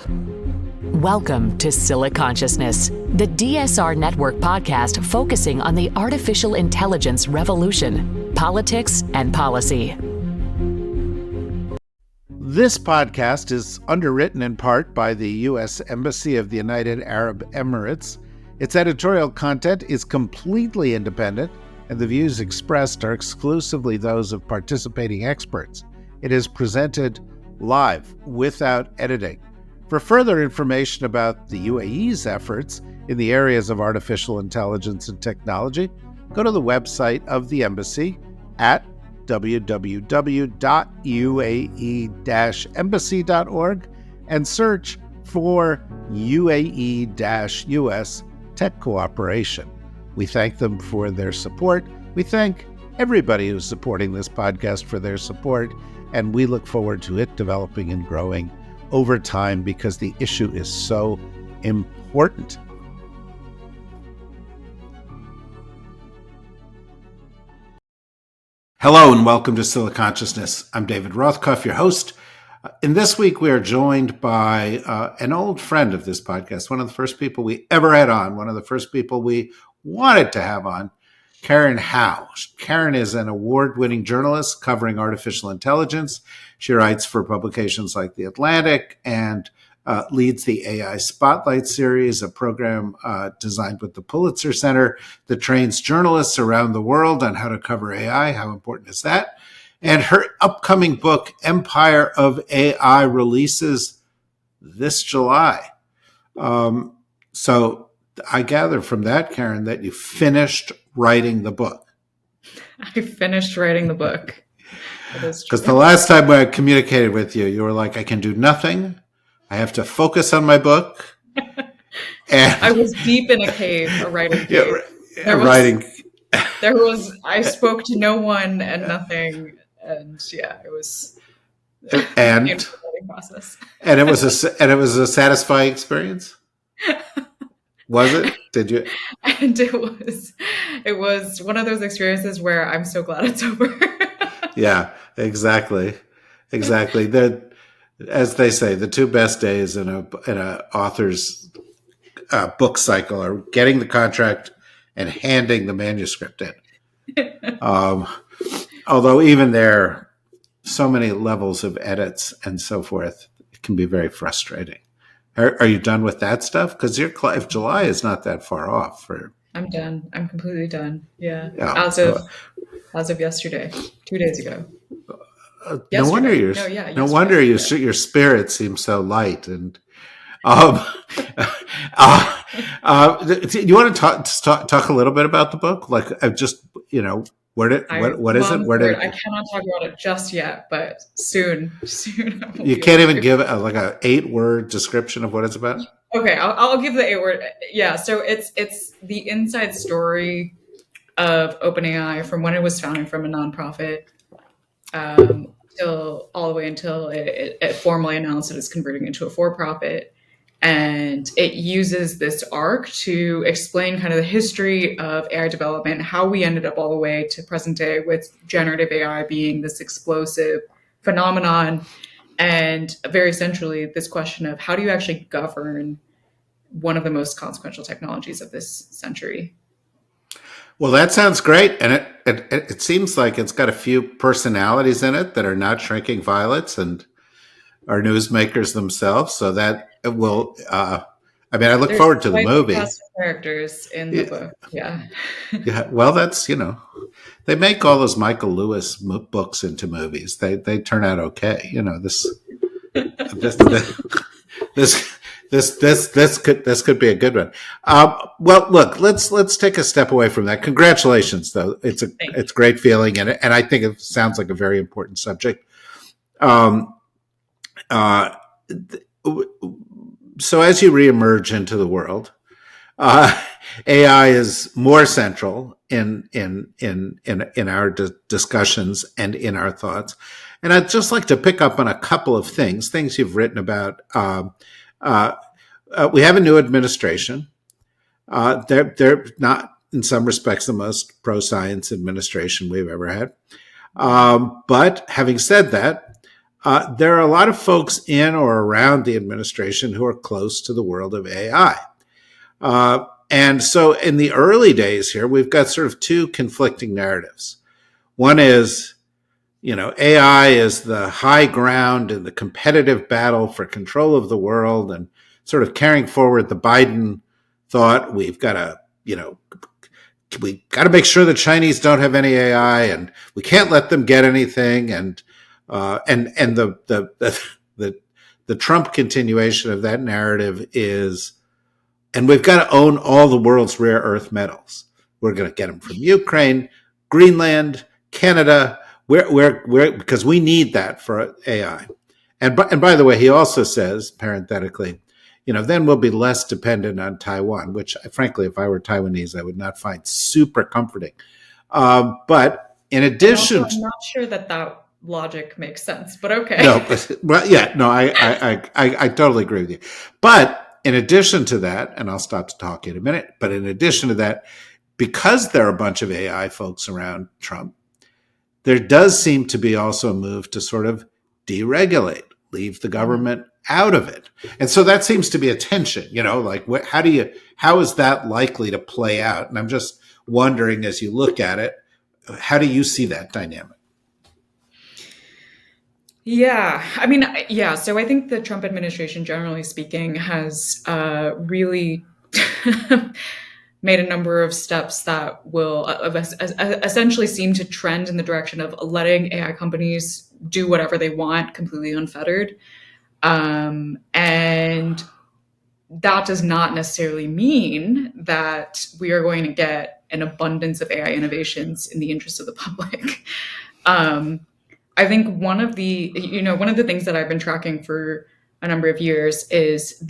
Welcome to Siliconsciousness, the DSR Network podcast focusing on the artificial intelligence revolution, politics, and policy. This podcast is underwritten in part by the U.S. Embassy of the United Arab Emirates. Its editorial content is completely independent, and the views expressed are exclusively those of participating experts. It is presented live, without editing. For further information about the UAE's efforts in the areas of artificial intelligence and technology, go to the website of the embassy at www.uae-embassy.org and search for UAE-US Tech Cooperation. We thank them for their support. We thank everybody who's supporting this podcast for their support, and we look forward to it developing and growing over time because the issue is so important. Hello and welcome to Siliconsciousness. I'm David Rothkopf, your host. In this week, we are joined by an old friend of this podcast, one of the first people we ever had on, one of the first people we wanted to have on, Karen Hao. Karen is an award-winning journalist covering artificial intelligence. She writes for publications like The Atlantic and leads the AI Spotlight series, a program designed with the Pulitzer Center that trains journalists around the world on how to cover AI. How important is that? And her upcoming book, Empire of AI, releases this July. So I gather from that, Karen, that you finished writing the book. I finished writing the book. Because the last time I communicated with you, you were like, I can do nothing. I have to focus on my book. And I was deep in a cave, a writing cave. I spoke to no one and nothing. And yeah, it was a process. And it was a satisfying experience? Was it? Did you? And it was one of those experiences where I'm so glad it's over. Yeah, exactly. As they say, the two best days in a author's book cycle are getting the contract and handing the manuscript in. Although even there, so many levels of edits and so forth, it can be very frustrating. Are you done with that stuff? Because if July is not that far off. I'm done. I'm completely done. Yeah. As of yesterday, 2 days ago. No wonder your spirit seems so light. And do you want to talk a little bit about the book? Like, what is it? What is it? I cannot talk about it just yet, but soon. You can't even give like a 8-word description of what it's about? Okay, I'll give the 8-word. Yeah, so it's the inside story of OpenAI from when it was founded from a nonprofit till all the way until it formally announced that it's converting into a for-profit. And it uses this arc to explain kind of the history of AI development, how we ended up all the way to present day with generative AI being this explosive phenomenon. And very centrally, this question of how do you actually govern one of the most consequential technologies of this century? Well, that sounds great. And it seems like it's got a few personalities in it that are not shrinking violets and are newsmakers themselves. So that it will, I look forward to the movie. Characters in the book. Yeah. Yeah. Well, that's, they make all those Michael Lewis books into movies. They turn out okay. This could be a good one. Well, look, let's take a step away from that. Congratulations, though. It's a great feeling, and I think it sounds like a very important subject. So as you reemerge into the world, AI is more central in our discussions and in our thoughts. And I'd just like to pick up on a couple of things you've written about. We have a new administration. They're not, in some respects, the most pro-science administration we've ever had. But having said that, there are a lot of folks in or around the administration who are close to the world of AI. And so in the early days here, we've got sort of two conflicting narratives. One is, AI is the high ground in the competitive battle for control of the world, and sort of carrying forward the Biden thought, we got to make sure the Chinese don't have any AI, and we can't let them get anything. And the Trump continuation of that narrative is, and we've got to own all the world's rare earth metals. We're going to get them from Ukraine, Greenland, Canada, where because we need that for AI. And by the way, he also says, parenthetically, then we'll be less dependent on Taiwan, which, frankly, if I were Taiwanese, I would not find super comforting. But in addition, I'm not sure that logic makes sense, but okay. I totally agree with you. But in addition to that, and I'll stop to talk in a minute, but in addition to that, because there are a bunch of AI folks around Trump, there does seem to be also a move to sort of deregulate, leave the government out of it. And so that seems to be a tension, how is that likely to play out? And I'm just wondering, as you look at it, how do you see that dynamic? Yeah, so I think the Trump administration, generally speaking, has really made a number of steps that will essentially seem to trend in the direction of letting AI companies do whatever they want, completely unfettered. And that does not necessarily mean that we are going to get an abundance of AI innovations in the interest of the public. I think one of the things that I've been tracking for a number of years is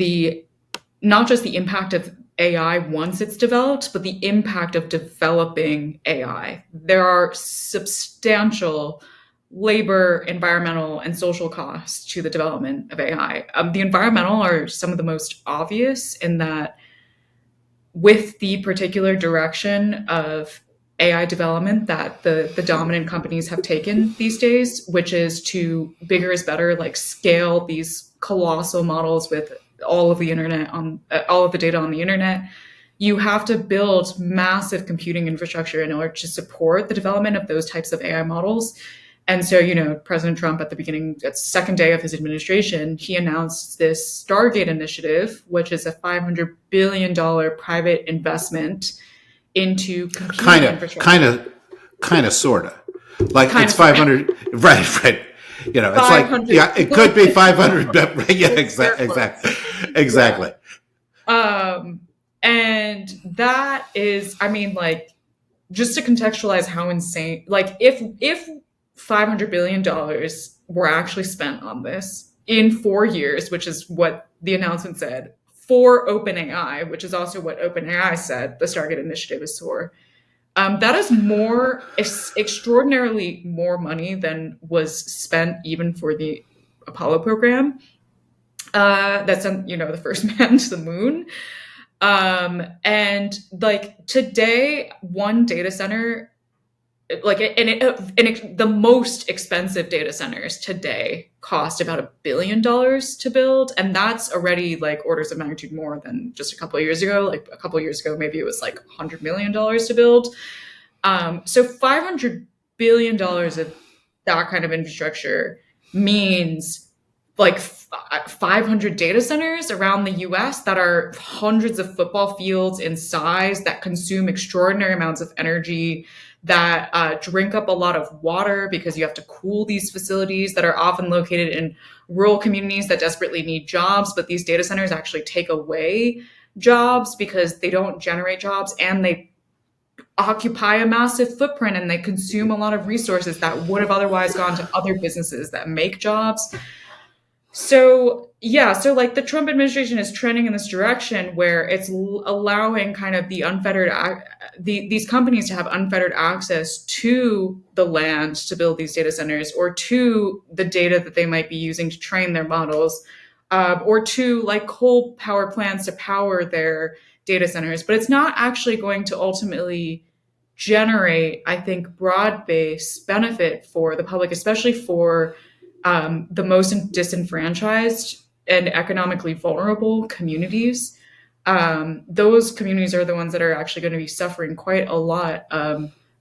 not just the impact of AI once it's developed, but the impact of developing AI. There are substantial labor, environmental, and social costs to the development of AI. The environmental are some of the most obvious in that with the particular direction of AI development that the dominant companies have taken these days, which is to bigger is better, like scale these colossal models with all of the data on the internet. You have to build massive computing infrastructure in order to support the development of those types of AI models. And so, President Trump at the second day of his administration, he announced this Stargate initiative, which is a $500 billion private investment into computing infrastructure. Kind of, sort of. Like it's 500, right. It's like, it could be 500. Yeah, exactly. And that is, just to contextualize how insane, if $500 billion were actually spent on this in 4 years, which is what the announcement said, for OpenAI, which is also what OpenAI said the Stargate initiative is for. That is extraordinarily more money than was spent even for the Apollo program. That sent, the first man to the moon. And today, one data center, the most expensive data centers today cost about $1 billion to build. And that's already orders of magnitude more than just a couple of years ago. A couple of years ago, maybe it was $100 million to build. So $500 billion of that kind of infrastructure means 500 data centers around the US that are hundreds of football fields in size, that consume extraordinary amounts of energy, that drink up a lot of water because you have to cool these facilities, that are often located in rural communities that desperately need jobs. But these data centers actually take away jobs because they don't generate jobs, and they occupy a massive footprint, and they consume a lot of resources that would have otherwise gone to other businesses that make jobs. So the Trump administration is trending in this direction where it's allowing kind of the unfettered, these companies to have unfettered access to the land to build these data centers, or to the data that they might be using to train their models, or to coal power plants to power their data centers. But it's not actually going to ultimately generate, I think, broad-based benefit for the public, especially for the most disenfranchised and economically vulnerable communities. Those communities are the ones that are actually going to be suffering quite a lot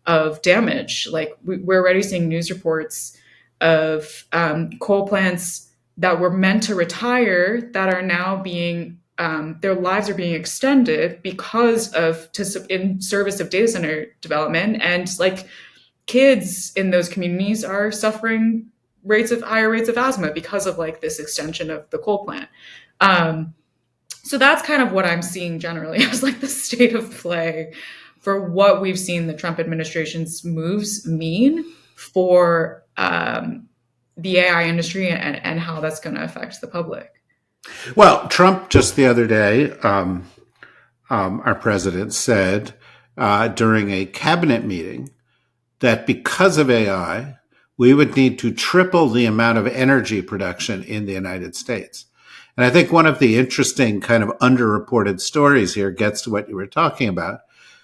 of damage. Like we're already seeing news reports of coal plants that were meant to retire that are now being their lives are being extended because in service of data center development, and like kids in those communities are suffering higher rates of asthma because of like this extension of the coal plant. So that's kind of what I'm seeing generally as like the state of play for what we've seen the Trump administration's moves mean for the AI industry and how that's going to affect the public. Well, Trump just the other day, our president said during a cabinet meeting that because of AI, we would need to triple the amount of energy production in the United States. And I think one of the interesting kind of underreported stories here gets to what you were talking about,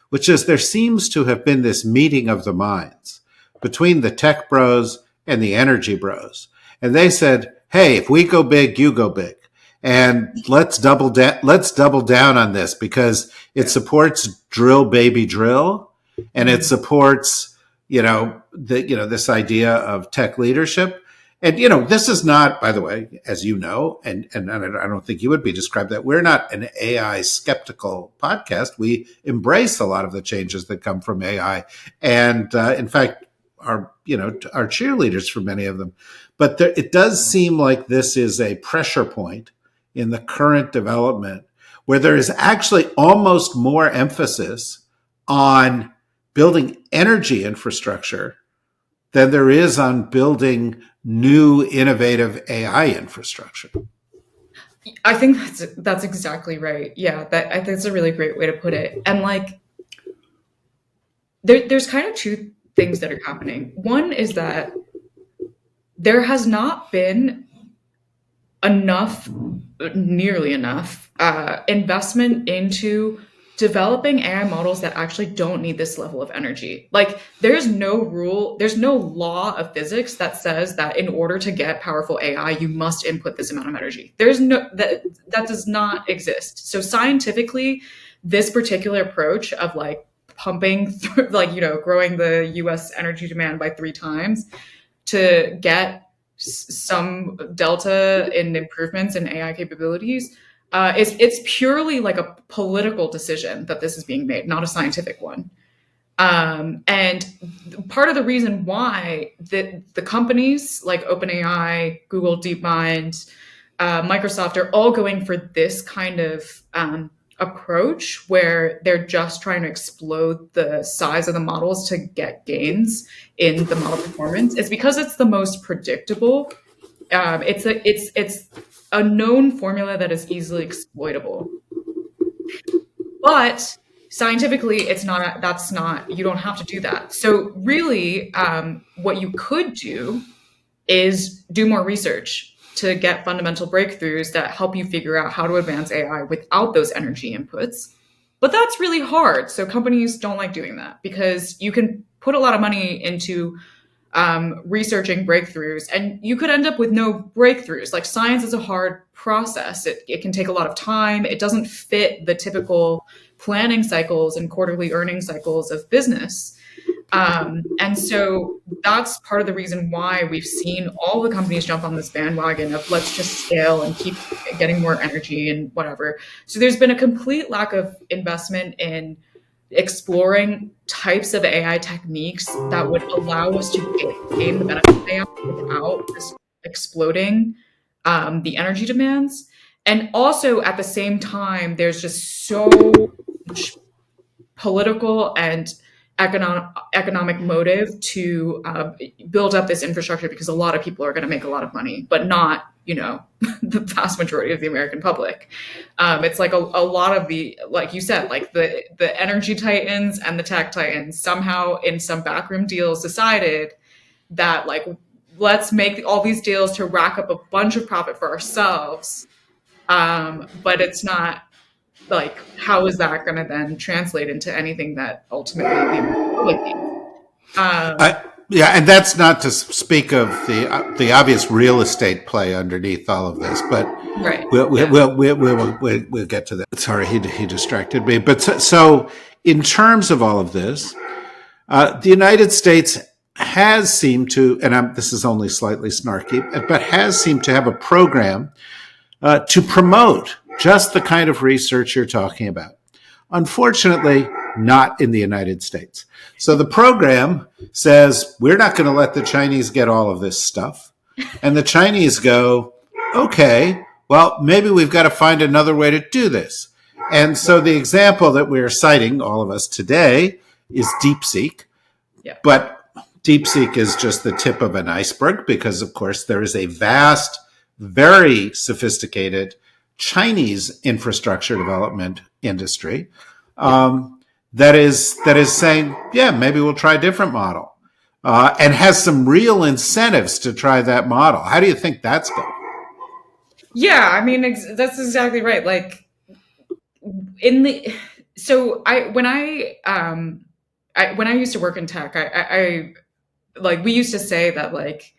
which is there seems to have been this meeting of the minds between the tech bros and the energy bros. And they said, hey, if we go big, you go big. And let's double down on this because it supports drill baby drill, and it supports this idea of tech leadership. And, this is not, by the way, as you know, and I don't think you would be described that we're not an AI skeptical podcast. We embrace a lot of the changes that come from AI. And in fact, are cheerleaders for many of them. But it does seem like this is a pressure point in the current development where there is actually almost more emphasis on building energy infrastructure than there is on building new innovative AI infrastructure. I think that's exactly right. Yeah, I think that's a really great way to put it. And like, there's kind of two things that are happening. One is that there has not been nearly enough investment into developing AI models that actually don't need this level of energy. Like there's no law of physics that says that in order to get powerful AI, you must input this amount of energy. That does not exist. So scientifically, this particular approach of like pumping through, growing the US energy demand by 3 times to get some delta in improvements in AI capabilities, it's purely like a political decision that this is being made, not a scientific one. And part of the reason why the companies like OpenAI, Google DeepMind, Microsoft are all going for this kind of approach where they're just trying to explode the size of the models to get gains in the model performance is because it's the most predictable. It's a known formula that is easily exploitable. But scientifically, you don't have to do that. So really, what you could do is do more research to get fundamental breakthroughs that help you figure out how to advance AI without those energy inputs. But that's really hard. So companies don't like doing that because you can put a lot of money into researching breakthroughs and you could end up with no breakthroughs. Like science is a hard process. It can take a lot of time. It doesn't fit the typical planning cycles and quarterly earning cycles of business. And so that's part of the reason why we've seen all the companies jump on this bandwagon of let's just scale and keep getting more energy and whatever. So there's been a complete lack of investment in exploring types of AI techniques that would allow us to gain the benefits of AI without just exploding the energy demands. And also at the same time, there's just so much political and economic motive to build up this infrastructure because a lot of people are going to make a lot of money, but not, the vast majority of the American public. It's like a lot of the, like you said, like the energy titans and the tech titans somehow in some backroom deals decided that like, let's make all these deals to rack up a bunch of profit for ourselves. But it's not, like, how is that going to then translate into anything that ultimately the public needs? Yeah, and that's not to speak of the obvious real estate play underneath all of this, but Right. we'll get to that. Sorry, he distracted me. But so in terms of all of this, the United States has seemed to, and this is only slightly snarky, but has seemed to have a program to promote just the kind of research you're talking about. Unfortunately, not in the United States. So the program says, we're not going to let the Chinese get all of this stuff. And the Chinese go, okay, well, maybe we've got to find another way to do this. And so the example that we're citing, all of us today, is DeepSeek. Yeah. But DeepSeek is just the tip of an iceberg because, of course, there is a vast, very sophisticated Chinese infrastructure development industry that is saying, yeah, maybe we'll try a different model, and has some real incentives to try that model. How do you think that's going? Yeah, I mean, that's exactly right. Like when I used to work in tech, I like, we used to say that like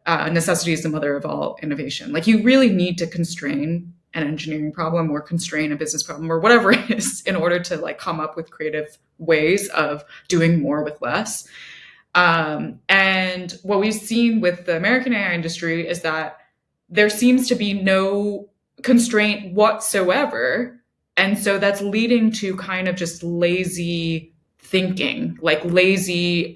necessity is the mother of all innovation. Like, you really need to constrain an engineering problem or constrain a business problem or whatever it is in order to like come up with creative ways of doing more with less. And what we've seen with the American AI industry is that there seems to be no constraint whatsoever. And so that's leading to kind of just lazy thinking, like lazy,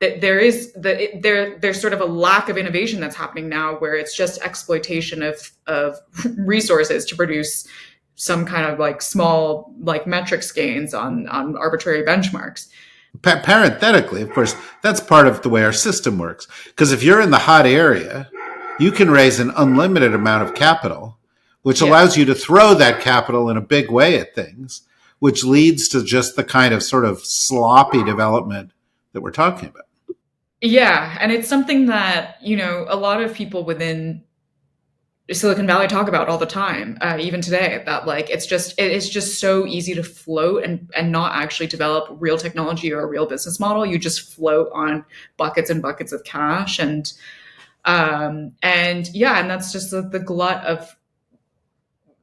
that there's sort of a lack of innovation that's happening now, where it's just exploitation of resources to produce some kind of like small like metrics gains on arbitrary benchmarks. Parenthetically, of course, that's part of the way our system works. Because if you're in the hot area, you can raise an unlimited amount of capital, which allows you to throw that capital in a big way at things, which leads to just the kind of sort of sloppy development that we're talking about. Yeah, and it's something that, you know, a lot of people within Silicon Valley talk about all the time, even today, that like it's just so easy to float and not actually develop real technology or a real business model. You just float on buckets and buckets of cash, and that's just the glut of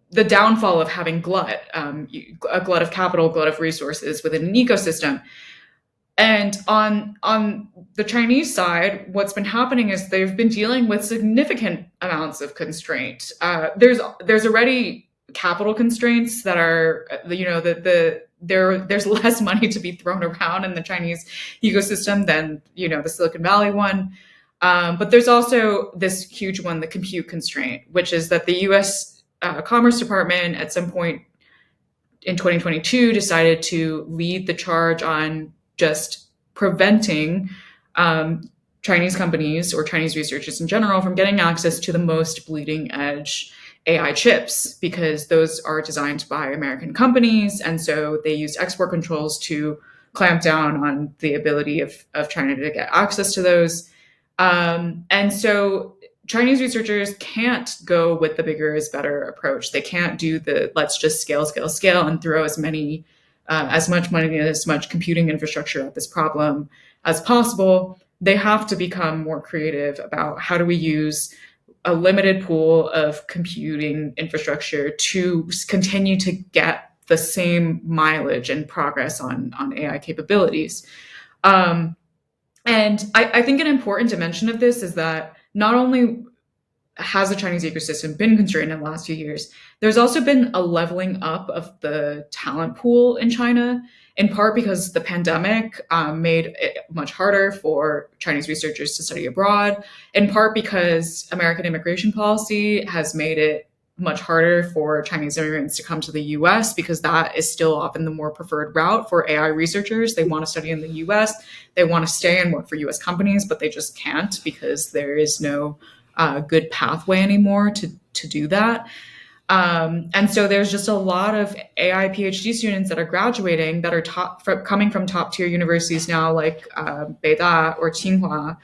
the downfall of having glut, a glut of capital, glut of resources within an ecosystem. And on the Chinese side, what's been happening is they've been dealing with significant amounts of constraint. There's already capital constraints that are, you know, there's less money to be thrown around in the Chinese ecosystem than, you know, the Silicon Valley one. But there's also this huge one, the compute constraint, which is that the U.S. Commerce Department at some point in 2022 decided to lead the charge on just preventing Chinese companies or Chinese researchers in general from getting access to the most bleeding edge AI chips, because those are designed by American companies. And so they used export controls to clamp down on the ability of China to get access to those. And so Chinese researchers can't go with the bigger is better approach. They can't do the let's just scale and throw as much money and as much computing infrastructure at this problem as possible. They have to become more creative about how do we use a limited pool of computing infrastructure to continue to get the same mileage and progress on AI capabilities. And I think an important dimension of this is that not only has the Chinese ecosystem been constrained in the last few years, there's also been a leveling up of the talent pool in China, in part because the pandemic made it much harder for Chinese researchers to study abroad, in part because American immigration policy has made it much harder for Chinese immigrants to come to the US, because that is still often the more preferred route for AI researchers. They want to study in the US, they want to stay and work for US companies, but they just can't because there is no good pathway anymore to do that. And so there's just a lot of AI PhD students that are graduating that are coming from top tier universities now, like Beida or Tsinghua.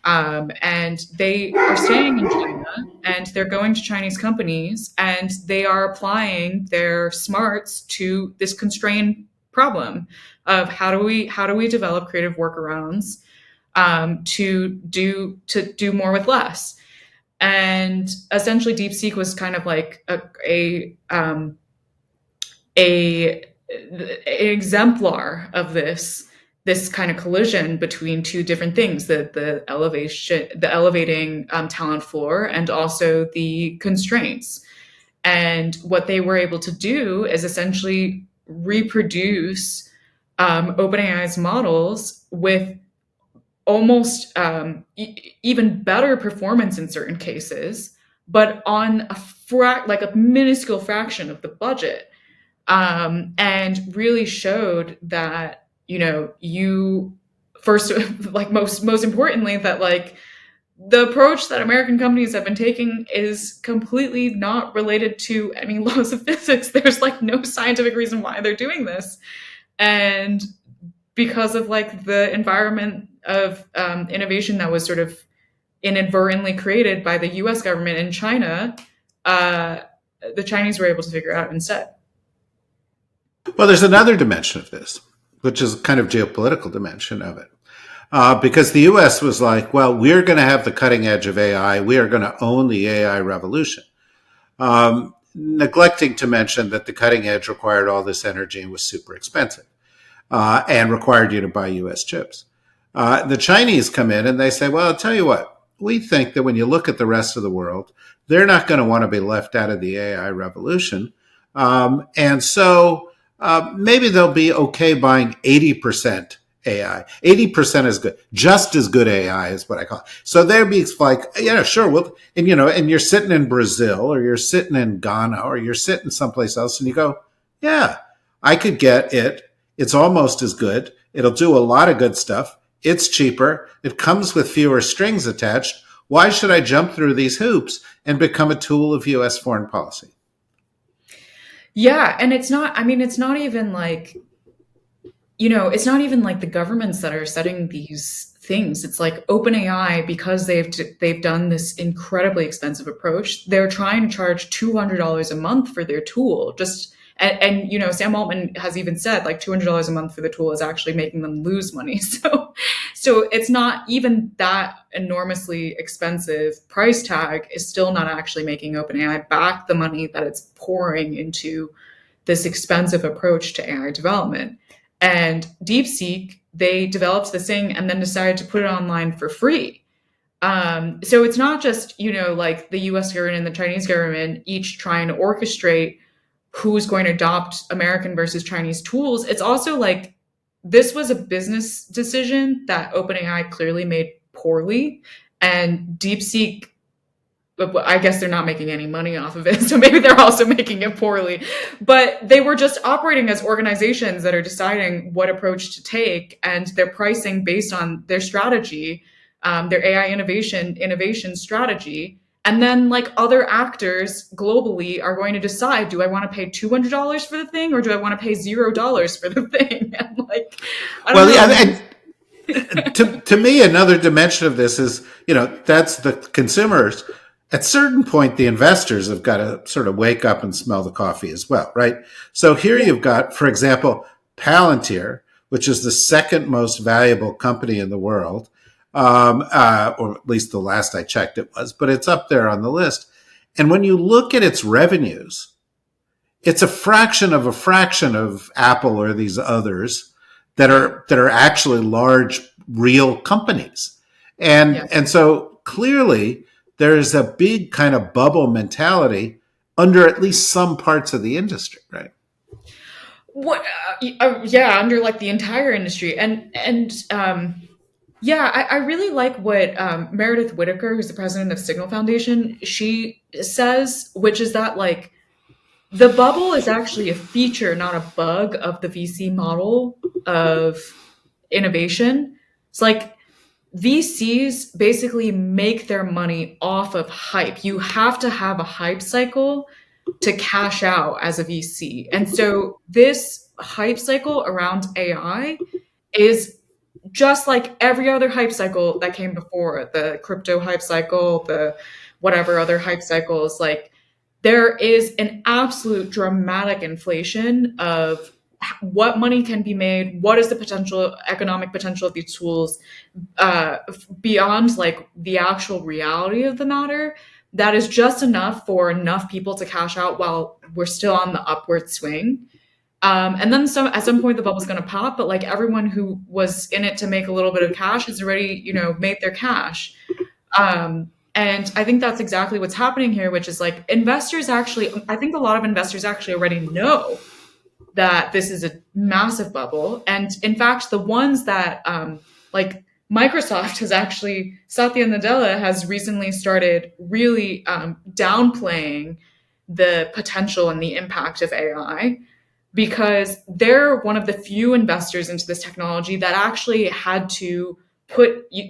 And they are staying in China and they're going to Chinese companies and they are applying their smarts to this constrained problem of how do we develop creative workarounds to do more with less. And essentially, DeepSeek was kind of like an exemplar of this kind of collision between two different things: the elevating talent floor, and also the constraints. And what they were able to do is essentially reproduce OpenAI's models with almost even better performance in certain cases, but on like a minuscule fraction of the budget, and really showed that you first, like most importantly, that like the approach that American companies have been taking is completely not related to any laws of physics. There's like no scientific reason why they're doing this, and because of like the environment of innovation that was sort of inadvertently created by the U.S. government in China, the Chinese were able to figure it out instead. Well, there's another dimension of this, which is kind of geopolitical dimension of it. Because the U.S. was like, well, we're going to have the cutting edge of AI. We are going to own the AI revolution. Neglecting to mention that the cutting edge required all this energy and was super expensive, and required you to buy U.S. chips. The Chinese come in and they say, well, I'll tell you what, we think that when you look at the rest of the world, they're not going to want to be left out of the AI revolution. And so maybe they'll be okay buying 80% AI. 80% is good. Just as good AI is what I call it. So they'd be like, yeah, sure. Well, and you're sitting in Brazil, or you're sitting in Ghana, or you're sitting someplace else, and you go, yeah, I could get it. It's almost as good. It'll do a lot of good stuff. It's cheaper. It comes with fewer strings attached. Why should I jump through these hoops and become a tool of U.S. foreign policy? Yeah. And it's not even like, it's not even like the governments that are setting these things. It's like OpenAI, because they've done this incredibly expensive approach. They're trying to charge $200 a month for their tool. And Sam Altman has even said like $200 a month for the tool is actually making them lose money. So it's not even that enormously expensive price tag is still not actually making OpenAI back the money that it's pouring into this expensive approach to AI development. And DeepSeek, they developed this thing and then decided to put it online for free. So it's not just, like the US government and the Chinese government each trying to orchestrate who's going to adopt American versus Chinese tools. It's also like, this was a business decision that OpenAI clearly made poorly, and DeepSeek, I guess they're not making any money off of it, so maybe they're also making it poorly. But they were just operating as organizations that are deciding what approach to take, and they're pricing based on their strategy, their AI innovation strategy. And then like other actors globally are going to decide, do I want to pay $200 for the thing, or do I want to pay $0 for the thing? And like, I don't know. And to me, another dimension of this is, that's the consumers. At certain point, the investors have got to sort of wake up and smell the coffee as well, right? So here you've got, for example, Palantir, which is the second most valuable company in the world, or at least the last I checked it was, but it's up there on the list. And when you look at its revenues, it's a fraction of Apple or these others that are actually large, real companies. And so clearly there's a big kind of bubble mentality under at least some parts of the industry, right? What? Under like the entire industry, I really like what Meredith Whittaker, who's the president of Signal Foundation, she says, which is that like the bubble is actually a feature, not a bug of the VC model of innovation. It's like VCs basically make their money off of hype. You have to have a hype cycle to cash out as a VC. And so this hype cycle around AI is just like every other hype cycle that came before, the crypto hype cycle, the whatever other hype cycles. Like there is an absolute dramatic inflation of what money can be made, what is the potential economic potential of these tools, beyond like the actual reality of the matter, that is just enough for enough people to cash out while we're still on the upward swing. And then at some point the bubble's going to pop, but like everyone who was in it to make a little bit of cash has already, made their cash. And I think that's exactly what's happening here, which is like I think a lot of investors actually already know that this is a massive bubble. And in fact, the ones that, like Microsoft has actually, Satya Nadella has recently started really downplaying the potential and the impact of AI, because they're one of the few investors into this technology that actually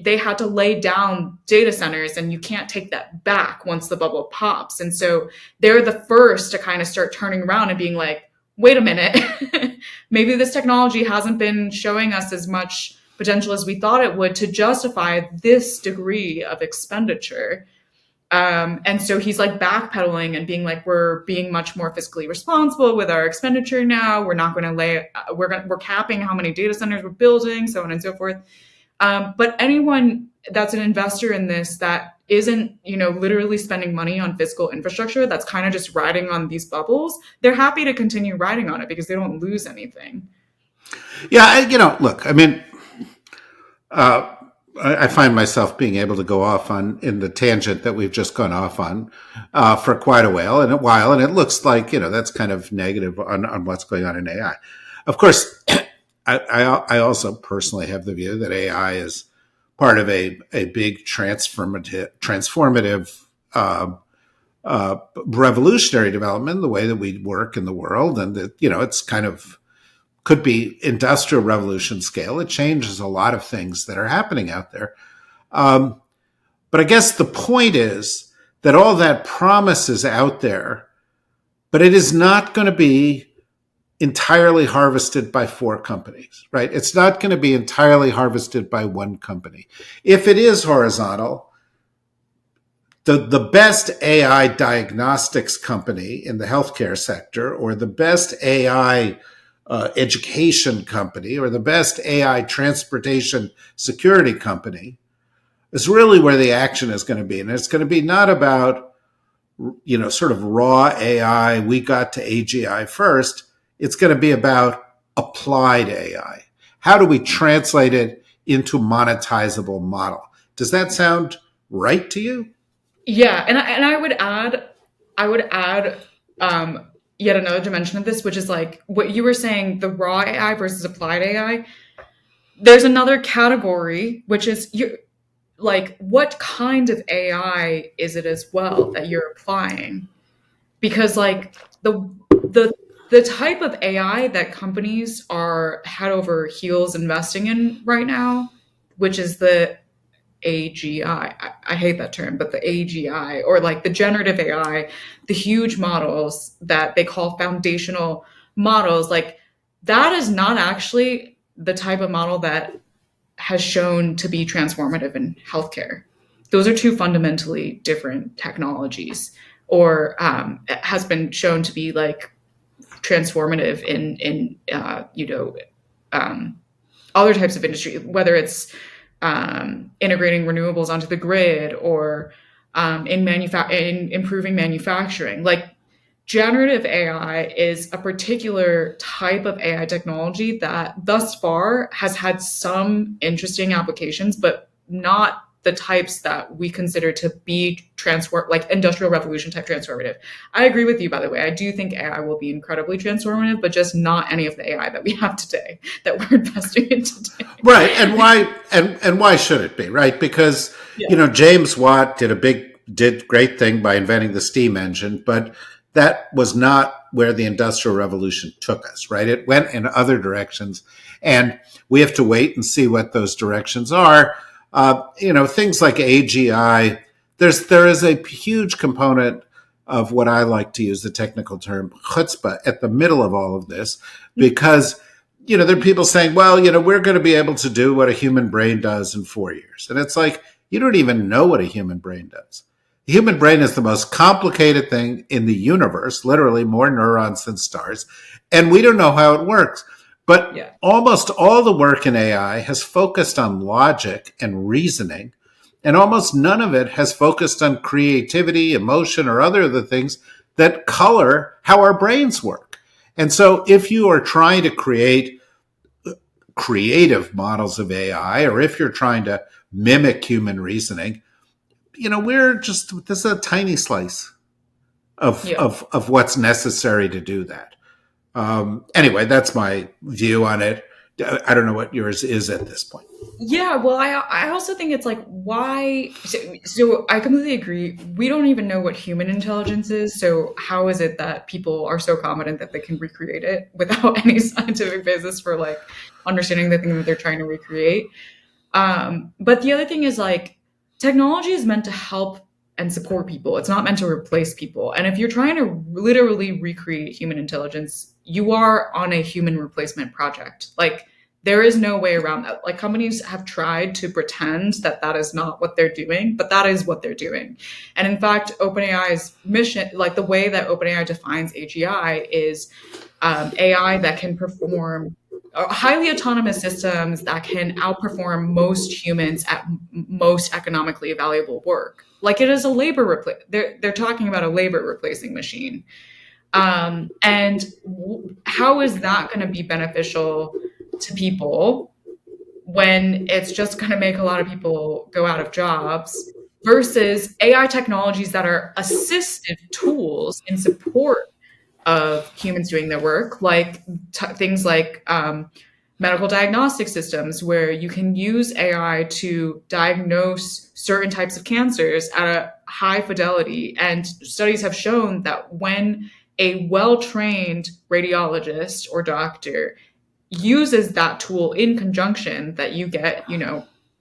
they had to lay down data centers, and you can't take that back once the bubble pops. And so they're the first to kind of start turning around and being like, wait a minute, maybe this technology hasn't been showing us as much potential as we thought it would to justify this degree of expenditure. And so he's like backpedaling and being like, we're being much more fiscally responsible with our expenditure now. We're not going to we're capping how many data centers we're building, so on and so forth. But anyone that's an investor in this that isn't, literally spending money on physical infrastructure, that's kind of just riding on these bubbles, they're happy to continue riding on it because they don't lose anything. Yeah, look, I mean, I find myself being able to go off in the tangent that we've just gone off on for quite a while, and it looks like, that's kind of negative on what's going on in AI. Of course, I also personally have the view that AI is part of a big transformative revolutionary development in the way that we work in the world, and that it's kind of could be industrial revolution scale. It changes a lot of things that are happening out there. But I guess the point is that all that promise is out there, but it is not going to be entirely harvested by 4 companies, right? It's not going to be entirely harvested by one company. If it is horizontal, the best AI diagnostics company in the healthcare sector, or the best AI education company, or the best AI transportation security company is really where the action is going to be. And it's going to be not about, sort of raw AI, we got to AGI first. It's going to be about applied AI. How do we translate it into monetizable model? Does that sound right to you? Yeah, and I would add yet another dimension of this, which is like what you were saying, the raw AI versus applied AI. There's another category, which is like, what kind of AI is it as well that you're applying? Because like the type of AI that companies are head over heels investing in right now, which is the AGI. I hate that term, but the AGI, or like the generative AI, the huge models that they call foundational models, like that is not actually the type of model that has shown to be transformative in healthcare. Those are two fundamentally different technologies, or has been shown to be like transformative in other types of industry, whether it's integrating renewables onto the grid, or in improving manufacturing. Like generative AI is a particular type of AI technology that thus far has had some interesting applications, but not the types that we consider to be like industrial revolution type transformative. I agree with you, by the way. I do think AI will be incredibly transformative, but just not any of the AI that we have today, that we're investing in today. Right. And why should it be, right? Because, James Watt did great thing by inventing the steam engine, but that was not where the Industrial Revolution took us, right? It went in other directions, and we have to wait and see what those directions are. Things like AGI, there is a huge component of what I like to use the technical term chutzpah at the middle of all of this, because, there are people saying, well, we're going to be able to do what a human brain does in 4 years. And it's like, you don't even know what a human brain does. The human brain is the most complicated thing in the universe, literally more neurons than stars, and we don't know how it works. But Yeah. almost all the work in AI has focused on logic and reasoning, and almost none of it has focused on creativity, emotion, or other of the things that color how our brains work. And so if you are trying to create creative models of AI, or if you're trying to mimic human reasoning, this is a tiny slice Yeah. of what's necessary to do that. Anyway, that's my view on it. I don't know what yours is at this point. Yeah, well, I also think it's like, why? So I completely agree. We don't even know what human intelligence is. So how is it that people are so confident that they can recreate it without any scientific basis for like understanding the thing that they're trying to recreate? But the other thing is like, technology is meant to help and support people. It's not meant to replace people. And if you're trying to literally recreate human intelligence, you are on a human replacement project. Like, there is no way around that. Like, companies have tried to pretend that that is not what they're doing, but that is what they're doing. And in fact, OpenAI's mission, like the way that OpenAI defines AGI, is AI that can perform highly autonomous systems that can outperform most humans at most economically valuable work. Like, it is a labor replace. They're talking about a labor replacing machine. And how is that going to be beneficial to people when it's just going to make a lot of people go out of jobs versus AI technologies that are assistive tools in support of humans doing their work, like things like medical diagnostic systems, where you can use AI to diagnose certain types of cancers at a high fidelity. And studies have shown that when a well-trained radiologist or doctor uses that tool in conjunction, that you get,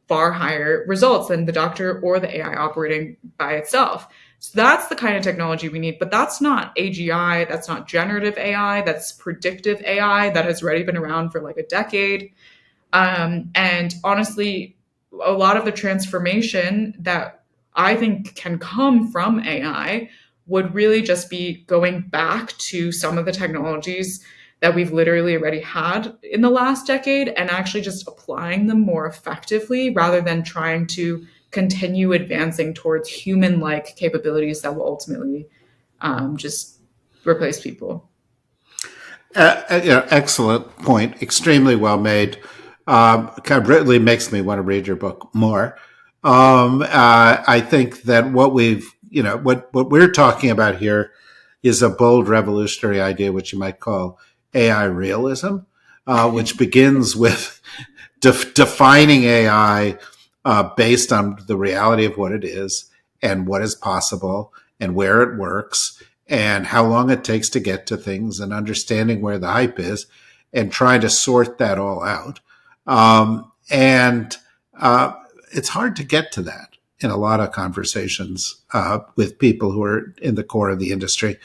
far higher results than the doctor or the AI operating by itself. So that's the kind of technology we need. But that's not AGI. That's not generative AI. That's predictive AI that has already been around for like a decade. And honestly, a lot of the transformation that I think can come from AI would really just be going back to some of the technologies that we've literally already had in the last decade and actually just applying them more effectively rather than trying to continue advancing towards human-like capabilities that will ultimately just replace people. Excellent point. Extremely well made. Kind of really makes me want to read your book more. I think that what we're talking about here is a bold revolutionary idea, which you might call AI realism, which begins with defining AI based on the reality of what it is and what is possible and where it works and how long it takes to get to things and understanding where the hype is and trying to sort that all out. And it's hard to get to that in a lot of conversations with people who are in the core of the industry.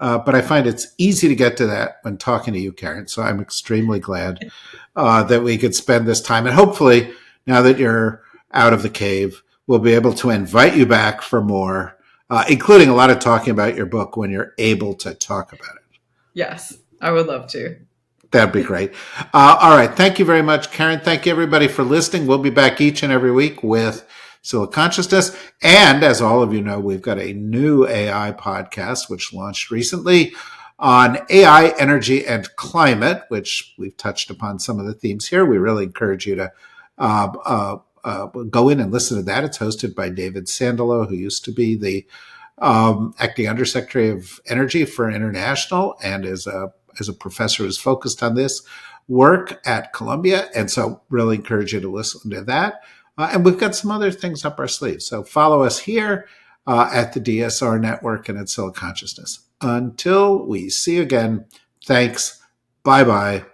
But I find it's easy to get to that when talking to you, Karen. So I'm extremely glad that we could spend this time. And hopefully, now that you're out of the cave, we'll be able to invite you back for more, including a lot of talking about your book when you're able to talk about it. Yes, I would love to. That'd be great. All right. Thank you very much, Karen. Thank you, everybody, for listening. We'll be back each and every week with Silicon Consciousness. And as all of you know, we've got a new AI podcast, which launched recently on AI, energy, and climate, which we've touched upon some of the themes here. We really encourage you to go in and listen to that. It's hosted by David Sandalo, who used to be the acting Undersecretary of Energy for International and is a professor who's focused on this work at Columbia. And so really encourage you to listen to that. And we've got some other things up our sleeve. So follow us here at the DSR Network and at Silicon Consciousness. Until we see you again, thanks. Bye-bye.